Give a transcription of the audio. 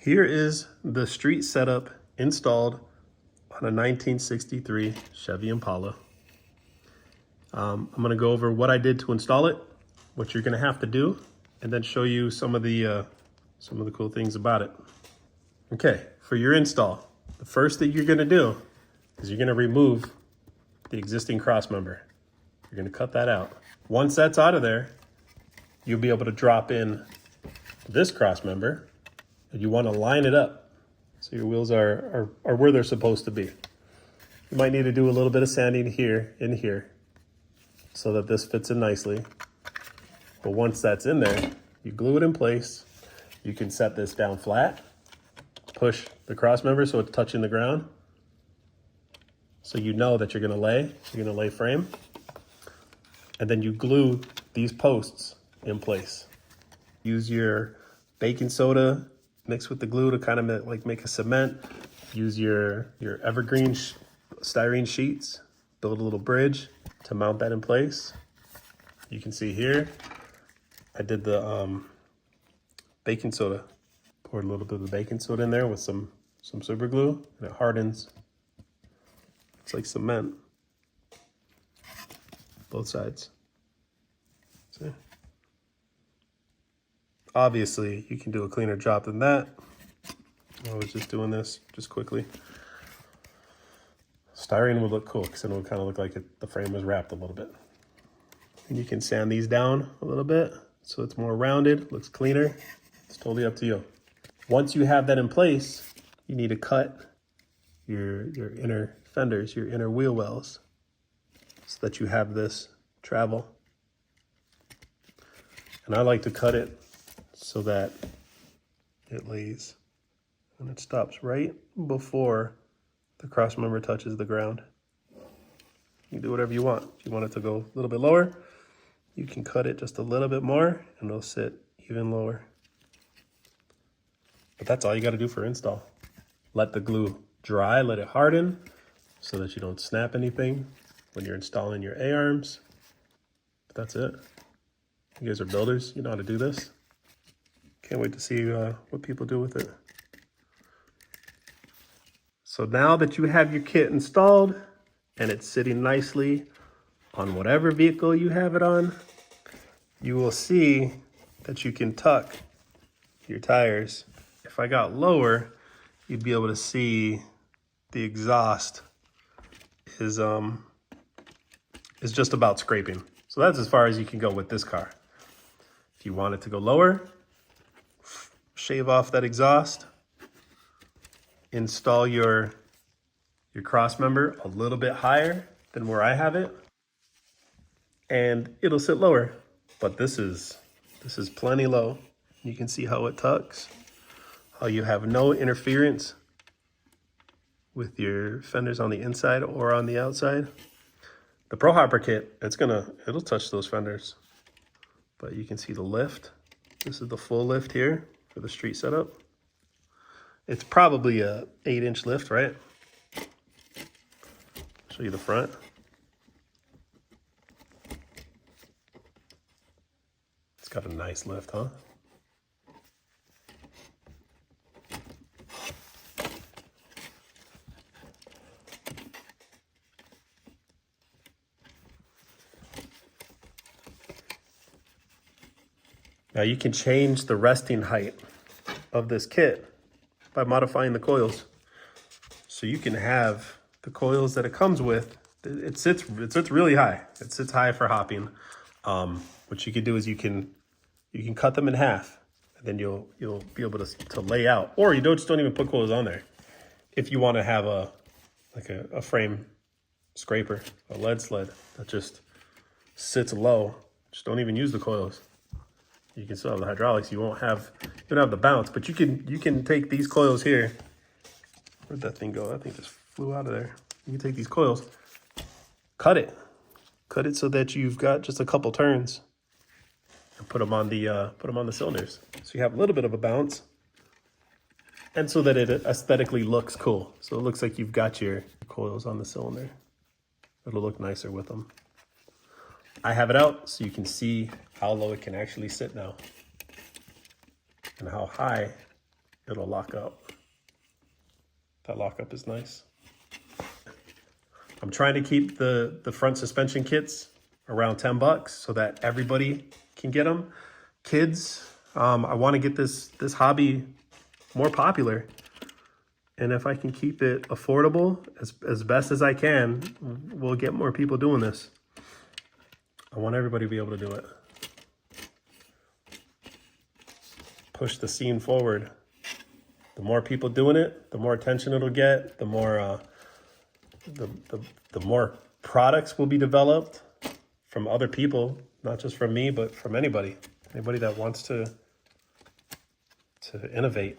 Here is the street setup installed on a 1963 Chevy Impala. I'm gonna go over what I did to install it, what you're gonna have to do, and then show you some of the cool things about it. Okay, for your install, the first thing you're gonna do is you're gonna remove the existing cross member. You're gonna cut that out. Once that's out of there, you'll be able to drop in this cross member, and you wanna line it up so your wheels are where they're supposed to be. You might need to do a little bit of sanding here and here so that this fits in nicely. But once that's in there, you glue it in place. You can set this down flat, push the cross member so it's touching the ground. So you know that you're gonna lay frame. And then you glue these posts in place. Use your baking soda mixed with the glue to kind of like make a cement. Use your evergreen styrene sheets, build a little bridge to mount that in place. You can see here, I did the baking soda. Poured a little bit of the baking soda in there with some super glue, and it hardens. It's like cement. Both sides. See? Obviously, you can do a cleaner job than that. I was just doing this just quickly. Styrene would look cool because then it would kind of look like the frame was wrapped a little bit. And you can sand these down a little bit so it's more rounded, looks cleaner. It's totally up to you. Once you have that in place, you need to cut your inner fenders, your inner wheel wells, so that you have this travel. And I like to cut it so that it lays and it stops right before the cross member touches the ground. You can do whatever you want. If you want it to go a little bit lower, you can cut it just a little bit more and it'll sit even lower. But that's all you gotta do for install. Let the glue dry, let it harden so that you don't snap anything when you're installing your A-arms. But that's it. You guys are builders, you know how to do this. Can't wait to see what people do with it. So now that you have your kit installed and it's sitting nicely on whatever vehicle you have it on, you will see that you can tuck your tires. If I got lower, you'd be able to see the exhaust is just about scraping. So that's as far as you can go with this car. If you want it to go lower, shave off that exhaust, install your cross member a little bit higher than where I have it, and it'll sit lower. But this is plenty low. You can see how it tucks, how you have no interference with your fenders on the inside or on the outside. The Pro Hopper kit, it'll touch those fenders, but you can see the lift. This is the full lift here for the street setup. It's probably a 8-inch lift, right? Show you the front. It's got a nice lift, huh? Now you can change the resting height of this kit by modifying the coils. So you can have the coils that it comes with, it sits really high. It sits high for hopping. What you can do is you can cut them in half, and then you'll be able to lay out, or you just don't even put coils on there. If you want to have a frame scraper, a lead sled that just sits low, just don't even use the coils. You can still have the hydraulics. You don't have the bounce, but you can take these coils here. Where'd that thing go? That thing just flew out of there. You can take these coils, cut it so that you've got just a couple turns, and put them on the cylinders. So you have a little bit of a bounce, and so that it aesthetically looks cool. So it looks like you've got your coils on the cylinder. It'll look nicer with them. I have it out so you can see how low it can actually sit now and how high it'll lock up. That lockup is nice. I'm trying to keep the front suspension kits around 10 bucks so that everybody can get them. Kids, I want to get this hobby more popular. And if I can keep it affordable as best as I can, we'll get more people doing this. I want everybody to be able to do it. Push the scene forward. The more people doing it, the more attention it'll get, the more the more products will be developed from other people, not just from me, but from anybody that wants to innovate.